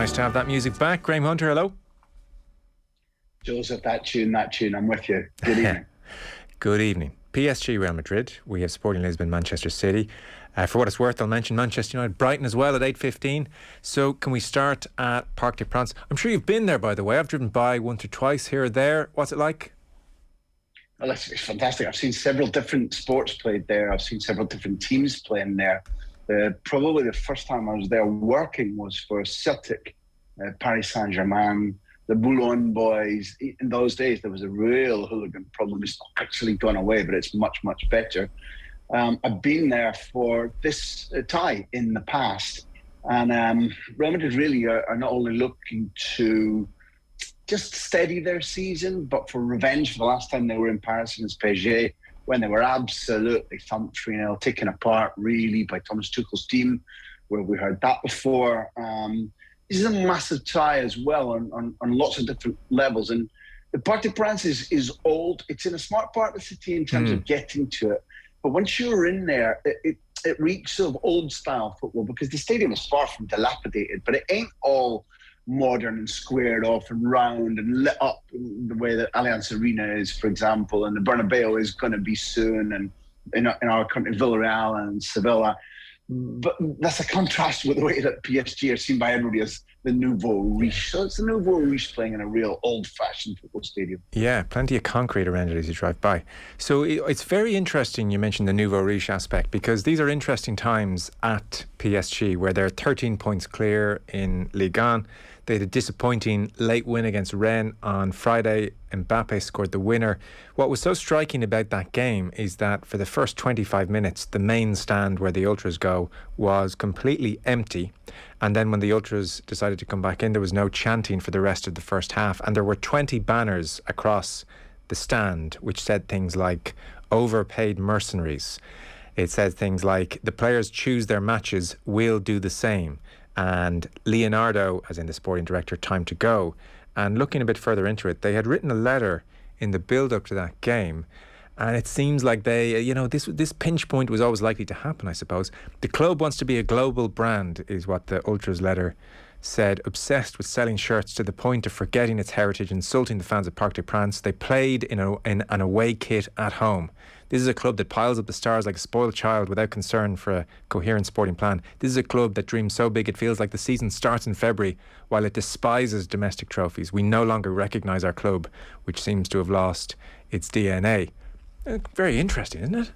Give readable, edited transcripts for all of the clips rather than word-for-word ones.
Nice to have that music back. Graham Hunter, hello. Joseph, that tune, I'm with you. Good evening. Good evening. PSG, Real Madrid. We have Sporting Lisbon, Manchester City. For what it's worth, I'll mention Manchester United, Brighton as well at 8:15. So can we start at Parc de Princes? I'm sure you've been there, by the way. I've driven by once or twice here or there. What's it like? Well, it's fantastic. I've seen several different sports played there. I've seen several different teams playing there. Probably the first time I was there working was for Celtic, Paris Saint-Germain, the Boulogne boys. In those days, there was a real hooligan problem. It's not actually gone away, but it's much, much better. I've been there for this tie in the past. And Real Madrid really are not only looking to just steady their season, but for revenge for the last time they were in Paris against PSG, when they were absolutely thumped 3-0, taken apart really by Thomas Tuchel's team, where we heard that before. This is a massive tie as well on lots of different levels. And the Parc de Princes is old. It's in a smart part of the city in terms of getting to it. But once you're in there, it reeks of old style football, because the stadium is far from dilapidated, but it ain't all modern and squared off and round and lit up the way that Allianz Arena is, for example, and the Bernabeu is going to be soon, and in our country, Villarreal and Sevilla. But that's a contrast with the way that PSG are seen by everybody as the nouveau riche. So it's the nouveau riche playing in a real old-fashioned football stadium. Yeah, plenty of concrete around it as you drive by. So it's very interesting you mentioned the nouveau riche aspect, because these are interesting times at PSG, where they're 13 points clear in Ligue 1. They had a disappointing late win against Rennes on Friday. Mbappe scored the winner. What was so striking about that game is that for the first 25 minutes, the main stand where the Ultras go was completely empty. And then when the Ultras decided to come back in, there was no chanting for the rest of the first half. And there were 20 banners across the stand which said things like "overpaid mercenaries." It said things like "the players choose their matches, we'll do the same." And Leonardo, as in the sporting director, time to go. And looking a bit further into it, they had written a letter in the build-up to that game. And it seems like they, this pinch point was always likely to happen, I suppose. The club wants to be a global brand, is what the Ultras letter said, obsessed with selling shirts to the point of forgetting its heritage, insulting the fans at Parc de Princes. They played in an away kit at home. This is a club that piles up the stars like a spoiled child without concern for a coherent sporting plan. This is a club that dreams so big it feels like the season starts in February, while it despises domestic trophies. We no longer recognise our club, which seems to have lost its DNA. Very interesting, isn't it?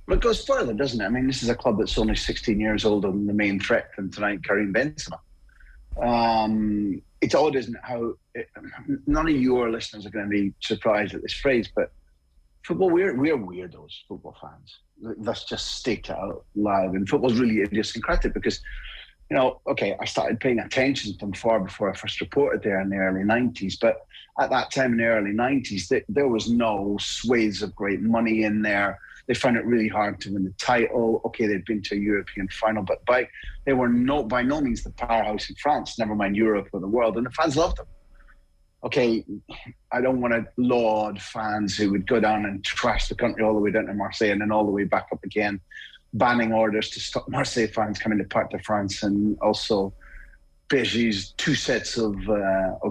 Well, it goes further, doesn't it? I mean, this is a club that's only 16 years old and the main threat from tonight, Karim Benzema. It's odd, isn't it, how none of your listeners are going to be surprised at this phrase, but football, we're weirdos, football fans. Let's just state it out loud. And football's really idiosyncratic because, I started paying attention to them far before I first reported there in the early 90s. But at that time in the early 90s, there was no swathes of great money in there. They found it really hard to win the title. Okay, they'd been to a European final, but they were by no means the powerhouse in France, never mind Europe or the world. And the fans loved them. Okay, I don't want to laud fans who would go down and trash the country all the way down to Marseille and then all the way back up again, banning orders to stop Marseille fans coming to Parc de France, and also PSG's 2 sets of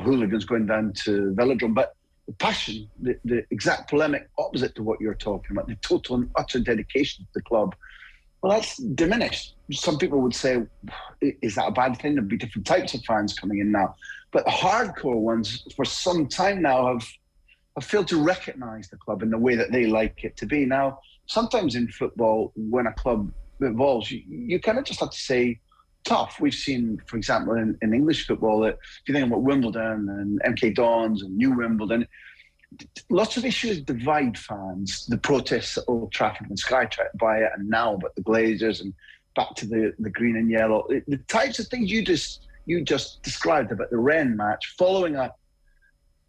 hooligans going down to Velodrome. But the passion, the exact polemic opposite to what you're talking about, the total and utter dedication to the club, well, that's diminished. Some people would say, is that a bad thing? There'd be different types of fans coming in now. But the hardcore ones, for some time now, have failed to recognise the club in the way that they like it to be. Now, sometimes in football, when a club evolves, you kind of just have to say, tough. We've seen, for example, in English football, that if you think about Wimbledon and MK Dons and New Wimbledon, lots of issues divide fans. The protests at Old Trafford when Sky tried to buy it, and now about the Glazers and back to the green and yellow. The types of things you just described about the Rennes match, following a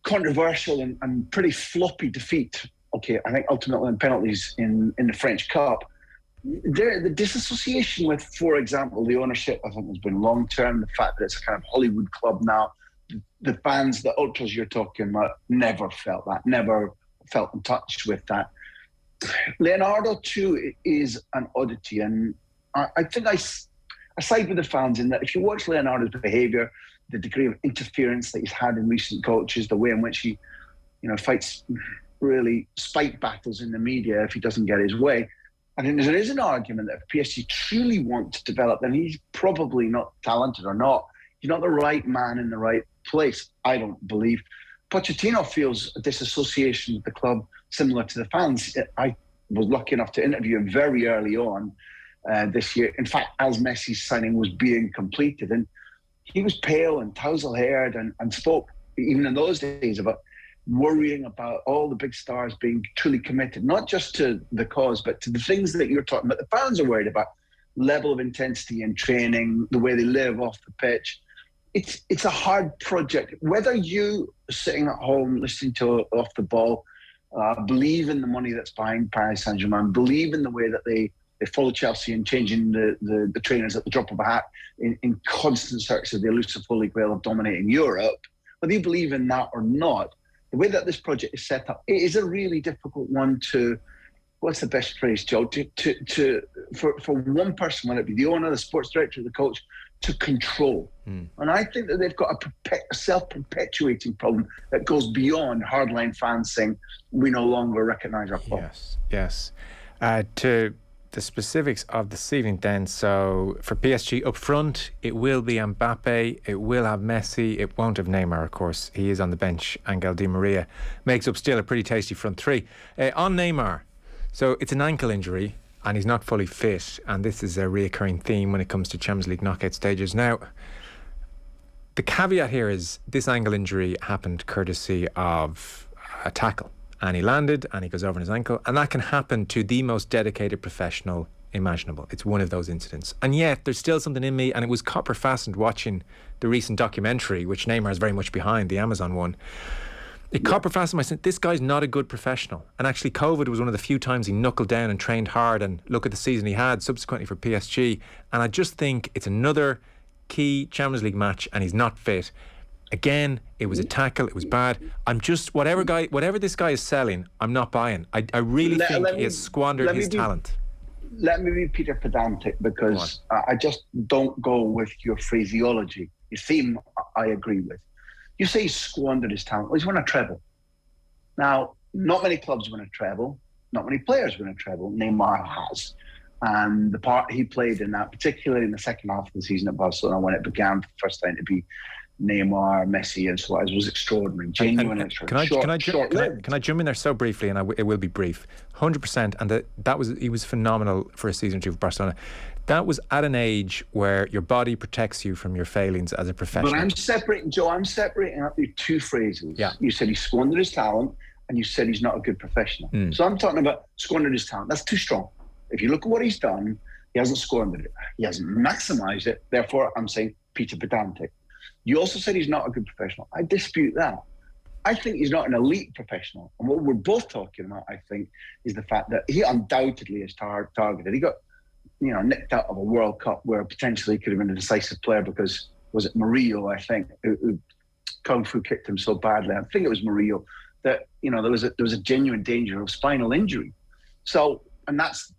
controversial and pretty floppy defeat. Okay, I think ultimately in penalties in the French Cup. The disassociation with, for example, the ownership, I think, has been long-term. The fact that it's a kind of Hollywood club now. The fans, the Ultras you're talking about, never felt that, never felt in touch with that. Leonardo, too, is an oddity. And I think I side with the fans in that if you watch Leonardo's behaviour, the degree of interference that he's had in recent coaches, the way in which he, fights really spite battles in the media if he doesn't get his way. I think there is an argument that if PSG truly want to develop, then he's probably not talented or not. He's not the right man in the right place, I don't believe. Pochettino feels a disassociation with the club similar to the fans. I was lucky enough to interview him very early on this year. In fact, as Messi's signing was being completed, and he was pale and tousle-haired and spoke, even in those days, about worrying about all the big stars being truly committed, not just to the cause, but to the things that you're talking about. The fans are worried about level of intensity in training, the way they live off the pitch. It's a hard project. Whether you sitting at home listening to Off the Ball, believe in the money that's behind Paris Saint-Germain, believe in the way that they follow Chelsea and changing the trainers at the drop of a hat in constant search of the elusive Holy Grail of dominating Europe, whether you believe in that or not, the way that this project is set up, it is a really difficult one to, what's the best phrase, Joe, for one person, whether it be the owner, the sports director, the coach, to control. And I think that they've got a self-perpetuating problem that goes beyond hardline fans saying, we no longer recognise our club. Yes. To the specifics of this evening then, so for PSG up front, it will be Mbappe, it will have Messi, it won't have Neymar, of course. He is on the bench. Angel Di Maria makes up still a pretty tasty front three. On Neymar, so it's an ankle injury and he's not fully fit, and this is a reoccurring theme when it comes to Champions League knockout stages. Now, the caveat here is this ankle injury happened courtesy of a tackle, and he landed and he goes over on his ankle, and that can happen to the most dedicated professional imaginable. It's one of those incidents, and yet there's still something in me, and it was copper fastened watching the recent documentary, which Neymar is very much behind, the Amazon one. It copper fastened my sense, this guy's not a good professional, and actually COVID was one of the few times he knuckled down and trained hard, and look at the season he had subsequently for PSG, and I just think it's another key Champions League match and he's not fit. Again, it was a tackle, it was bad. I'm just, whatever this guy is selling, I'm not buying. I really think he has squandered his talent. Let me be Peter Pedantic, because I just don't go with your phraseology. Your theme, I agree with. You say he squandered his talent. Well, he's won a treble. Now, not many clubs win a treble. Not many players win a treble. Neymar has. And the part he played in that, particularly in the second half of the season at Barcelona, when it began for the first time to be Neymar, Messi and Suarez, was extraordinary, genuine. Can I jump in there so briefly, and it will be brief. 100%, and he was phenomenal for a season or two for Barcelona. That was at an age where your body protects you from your failings as a professional. But I'm separating out the two phrases. Yeah. You said he squandered his talent, and you said he's not a good professional. So I'm talking about squandered his talent. That's too strong. If you look at what he's done, he hasn't squandered it. He hasn't maximised it. Therefore, I'm saying Peter Pedantic. You also said he's not a good professional. I dispute that. I think he's not an elite professional. And what we're both talking about, I think, is the fact that he undoubtedly is targeted. He got, nicked out of a World Cup where potentially he could have been a decisive player because, was it Murillo, I think, who Kung Fu kicked him so badly. I think it was Murillo, that, there was a genuine danger of spinal injury. So, and that's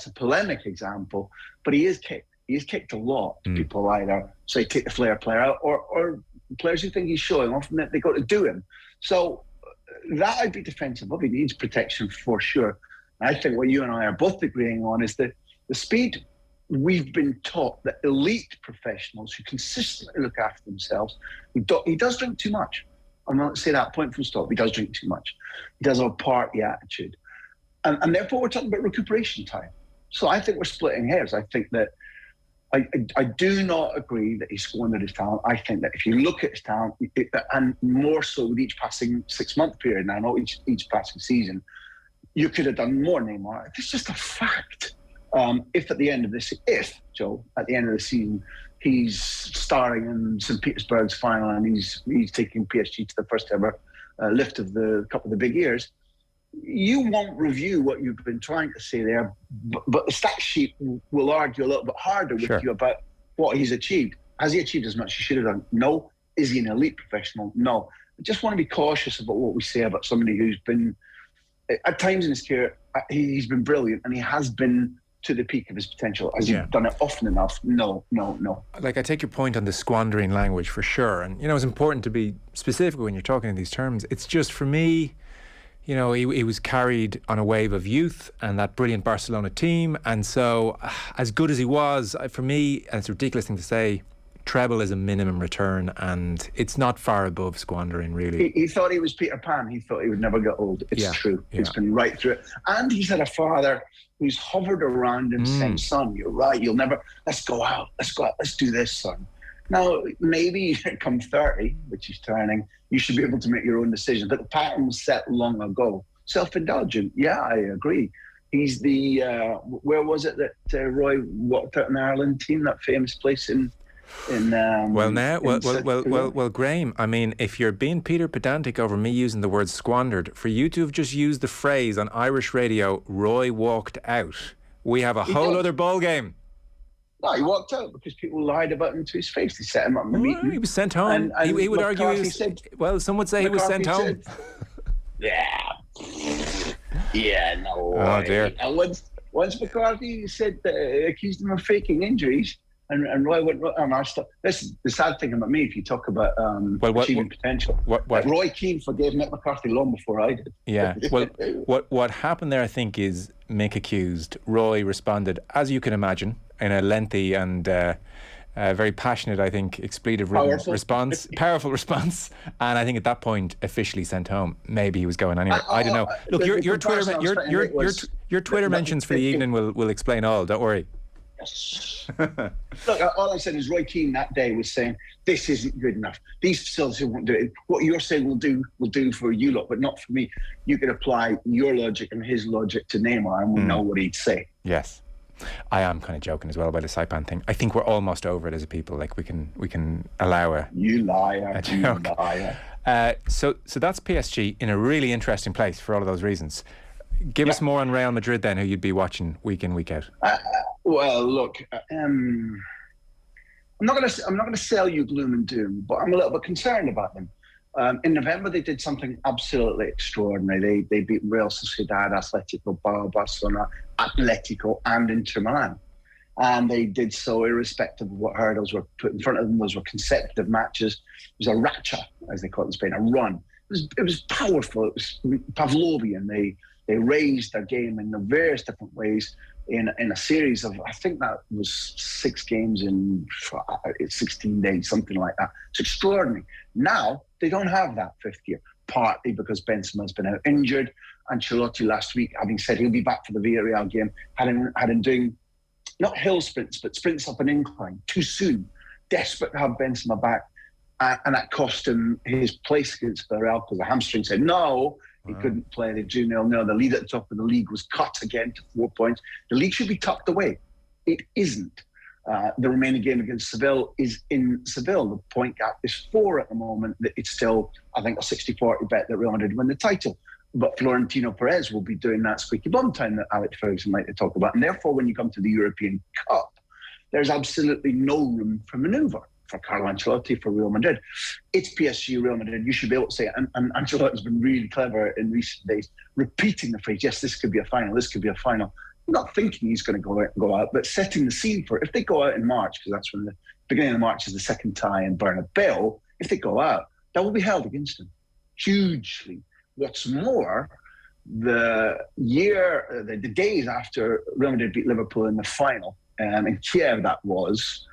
a polemic example, but he is kicked. He's kicked a lot. People either say take the player out, or players who think he's showing off and that they got to do him. So that I'd be defensive of. He needs protection for sure. And I think what you and I are both agreeing on is that the speed. We've been taught that elite professionals who consistently look after themselves, he does drink too much. I'm going to say that point from stop. He does drink too much. He does have a party attitude. And therefore we're talking about recuperation time. So I think we're splitting hairs. I think that I do not agree that he squandered his talent. I think that if you look at his talent, and more so with each passing 6-month period now, not each passing season, you could have done more, Neymar. It's just a fact. If at the end of the season, he's starring in St. Petersburg's final and he's taking PSG to the first ever lift of the Cup of the Big Ears, you won't review what you've been trying to say there, but the stat sheet will argue a little bit harder with you about what he's achieved. Has he achieved as much as he should have done? No. Is he an elite professional? No. I just want to be cautious about what we say about somebody who's been, at times in his career, he's been brilliant, and he has been to the peak of his potential. Has he done it often enough? No. Like, I take your point on the squandering language for sure. And, it's important to be specific when you're talking in these terms. It's just, for me, he was carried on a wave of youth and that brilliant Barcelona team. And so, as good as he was, for me, and it's a ridiculous thing to say, treble is a minimum return, and it's not far above squandering, really. He thought he was Peter Pan. He thought he would never get old. It's true. Yeah. It's been right through it. And he's had a father who's hovered around him saying, son, you're right. You'll never, let's go out. Let's do this, son. Now, maybe come 30, which he's turning, you should be able to make your own decisions. But the pattern was set long ago. Self-indulgent. Yeah, I agree. He's the, where was it that Roy walked out in Ireland team, that famous place in Well, Graham, I mean, if you're being Peter pedantic over me using the word squandered, for you to have just used the phrase on Irish radio, Roy walked out, we have a whole other ball game. No, he walked out because people lied about him to his face. They set him up in the meeting. He was sent home. And he would argue some would say he was sent home. No. Oh, dear. And once McCarthy said accused him of faking injuries, and Roy went, this is the sad thing about me, if you talk about achieving potential. Roy Keane forgave Mick McCarthy long before I did. Yeah. Well, what happened there, I think, is Mick accused. Roy responded, as you can imagine, in a lengthy and very passionate, I think, expletive-ridden response, powerful response. And I think at that point, officially sent home. Maybe he was going anywhere. I don't know. Look, your Twitter mentions for the evening will explain all. Don't worry. Yes. Look, all I said is Roy Keane that day was saying, this isn't good enough. These facilities won't do it. What you're saying will do for you lot, but not for me. You can apply your logic and his logic to Neymar, and we know what he'd say. Yes. I am kind of joking as well about the Saipan thing. I think we're almost over it as a people. Like, we can allow a joke. You liar. So that's PSG in a really interesting place for all of those reasons. Give us more on Real Madrid then, who you'd be watching week in, week out. Well, look, I'm not going to sell you gloom and doom, but I'm a little bit concerned about them. In November, they did something absolutely extraordinary. They beat Real Sociedad, Atletico, Barcelona, Atletico, and Inter Milan. And they did so irrespective of what hurdles were put in front of them. Those were consecutive matches. It was a racha, as they call it in Spain, a run. It was powerful. It was Pavlovian. They raised their game in various different ways in a series of, I think that was 6 games in 16 days, something like that. It's extraordinary. Now, they don't have that fifth year, partly because Benzema's been out injured. Ancelotti last week, having said he'll be back for the Villarreal game, had him doing not hill sprints, but sprints up an incline too soon. Desperate to have Benzema back. And that cost him his place against Villarreal because the hamstring said no. He couldn't play. They drew 0-0. The lead at the top of the league was cut again to 4 points. The league should be tucked away. It isn't. The remaining game against Seville is in Seville. The point gap is 4 at the moment. It's still, I think, a 60-40 bet that Real Madrid win the title. But Florentino Perez will be doing that squeaky bum time that Alex Ferguson liked to talk about. And therefore, when you come to the European Cup, there's absolutely no room for manoeuvre for Carlo Ancelotti, for Real Madrid. It's PSG, Real Madrid. You should be able to say it. And Ancelotti's been really clever in recent days, repeating the phrase, yes, this could be a final, this could be a final. Not thinking he's going to go out, but setting the scene for it. If they go out in March, because that's when the beginning of March is the second tie in Bernabeu, if they go out, that will be held against them hugely. What's more, the days after Real Madrid beat Liverpool in the final, in Kiev that was,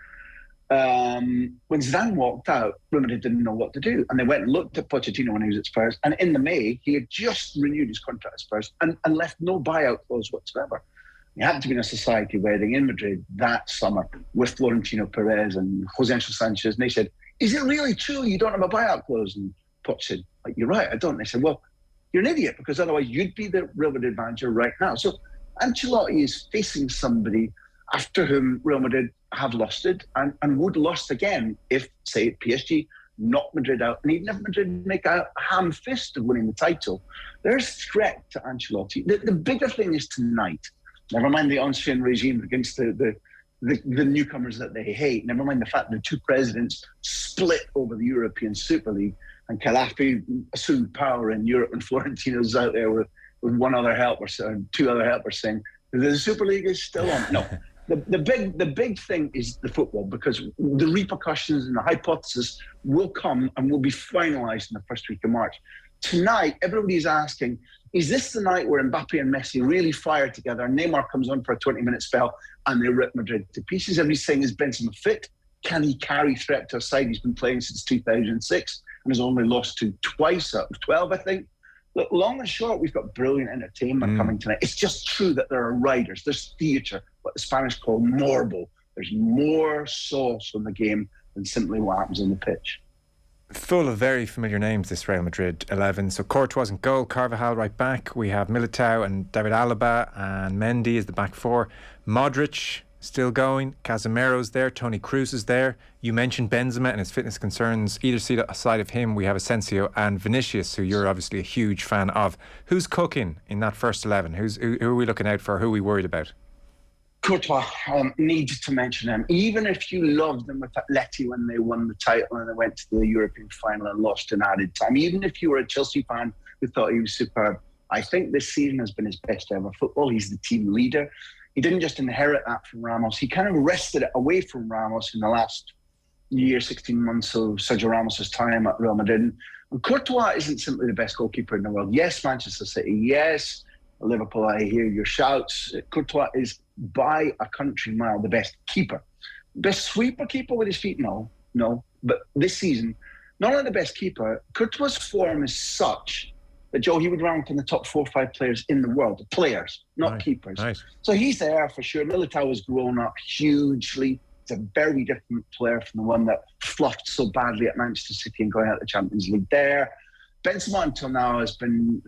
when Zidane walked out, Real Madrid didn't know what to do. And they went and looked at Pochettino when he was at Spurs. And in the May, he had just renewed his contract at Spurs and left no buyout clause whatsoever. He happened to be in a society wedding in Madrid that summer with Florentino Perez and Jose Angel Sanchez. And they said, is it really true you don't have a buyout clause? And Poch said, you're right, I don't. And they said, well, you're an idiot because otherwise you'd be the Real Madrid manager right now. So Ancelotti is facing somebody after whom Real Madrid have lost it and would lost again if, say, PSG knocked Madrid out, and even if Madrid make a ham fist of winning the title, there's threat to Ancelotti. The bigger thing is tonight. Never mind the Austrian regime against the newcomers that they hate. Never mind the fact that the two presidents split over the European Super League, and Calafi assumed power in Europe, and Florentino's out there with one other helper, and 2 other helpers saying, The Super League is still on. No. The big thing is the football, because the repercussions and the hypothesis will come and will be finalised in the first week of March. Tonight, everybody's asking, is this the night where Mbappe and Messi really fire together and Neymar comes on for a 20-minute spell and they rip Madrid to pieces? Everybody's saying, is Benzema fit? Can he carry threat to a side he's been playing since 2006 and has only lost to twice out of 12, I think? Look, long and short, we've got brilliant entertainment coming tonight. It's just true that there are riders, there's theatre, what the Spanish call morbo. There's more sauce on the game than simply what happens on the pitch. Full of very familiar names, this Real Madrid 11. So Courtois in goal, Carvajal right back. We have Militao and David Alaba, and Mendy is the back four. Modric still going. Casemiro's there. Toni Kroos is there. You mentioned Benzema and his fitness concerns. Either side of him, we have Asensio and Vinicius, who you're obviously a huge fan of. Who's cooking in that first 11? Who are we looking out for? Who are we worried about? Courtois, need to mention him. Even if you loved them with Atleti when they won the title and they went to the European final and lost in added time, even if you were a Chelsea fan who thought he was superb, I think this season has been his best ever football. He's the team leader. He didn't just inherit that from Ramos. He kind of wrested it away from Ramos in the last year, 16 months of Sergio Ramos' time at Real Madrid. And Courtois isn't simply the best goalkeeper in the world. Yes, Manchester City. Yes, Liverpool, I hear your shouts. Courtois is by a country mile the best keeper. Best sweeper keeper with his feet? No. But this season, not only the best keeper, Courtois' form is such that, Joe, he would rank in the top 4 or 5 players in the world. Players, not keepers. Nice. So he's there for sure. Militao has grown up hugely. He's a very different player from the one that fluffed so badly at Manchester City and going out the Champions League there. Benzema until now has been,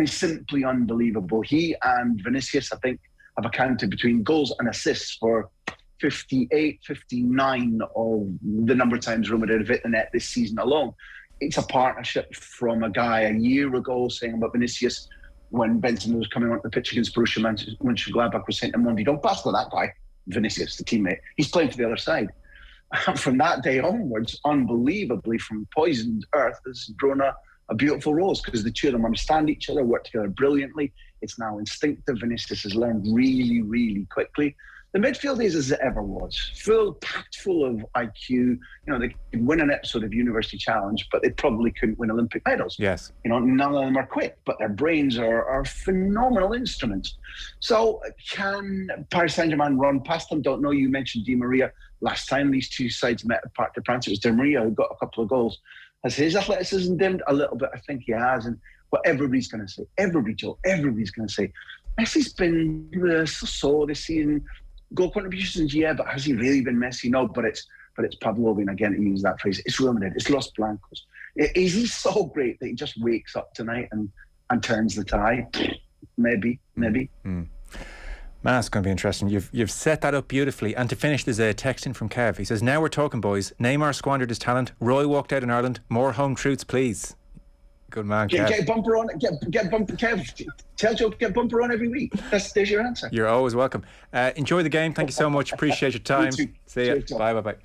simply unbelievable. He and Vinicius, I think, have accounted between goals and assists for 58, 59 of the number of times Real Madrid have hit the net this season alone. It's a partnership from a guy a year ago saying about Vinicius when Benzema was coming onto the pitch against Borussia Mönchengladbach, was saying to Monday, don't pass to that guy, Vinicius, the teammate. He's playing for the other side. From that day onwards, unbelievably, from poisoned earth, has grown a beautiful rose, because the two of them understand each other, work together brilliantly. It's now instinctive. Vinicius has learned really, really quickly. The midfield is as it ever was, packed full of IQ. You know, they could win an episode of University Challenge, but they probably couldn't win Olympic medals. Yes. You know, none of them are quick, but their brains are phenomenal instruments. So can Paris Saint-Germain run past them? Don't know. You mentioned Di Maria. Last time these two sides met at Parc de Princes, it was Di Maria who got a couple of goals. Has his athleticism dimmed a little bit? I think he has. And what everybody's going to say, everybody's going to say, Messi's been so this season. Goal contributions, yeah, but has he really been Messi? No, but it's Pavlovian, again, to use that phrase. It's Real Madrid. It's Los Blancos. Is he so great that he just wakes up tonight and turns the tie? Maybe. That's going to be interesting. You've set that up beautifully. And to finish, there's a text in from Kev. He says, now we're talking, boys. Neymar squandered his talent. Roy walked out in Ireland. More home truths, please. Good man, Kev. Get bumper on. Get bumper, Kev. Tell Joe to get bumper on every week. There's your answer. You're always welcome. Enjoy the game. Thank you so much. Appreciate your time. See ya. Bye.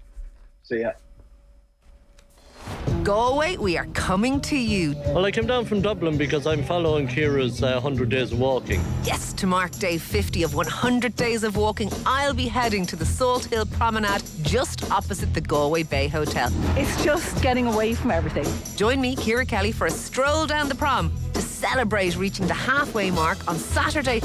See ya. Galway, we are coming to you. Well, I came down from Dublin because I'm following Ciara's 100 days of walking. Yes, to mark day 50 of 100 days of walking, I'll be heading to the Salt Hill Promenade just opposite the Galway Bay Hotel. It's just getting away from everything. Join me, Ciara Kelly, for a stroll down the prom to celebrate reaching the halfway mark on Saturday,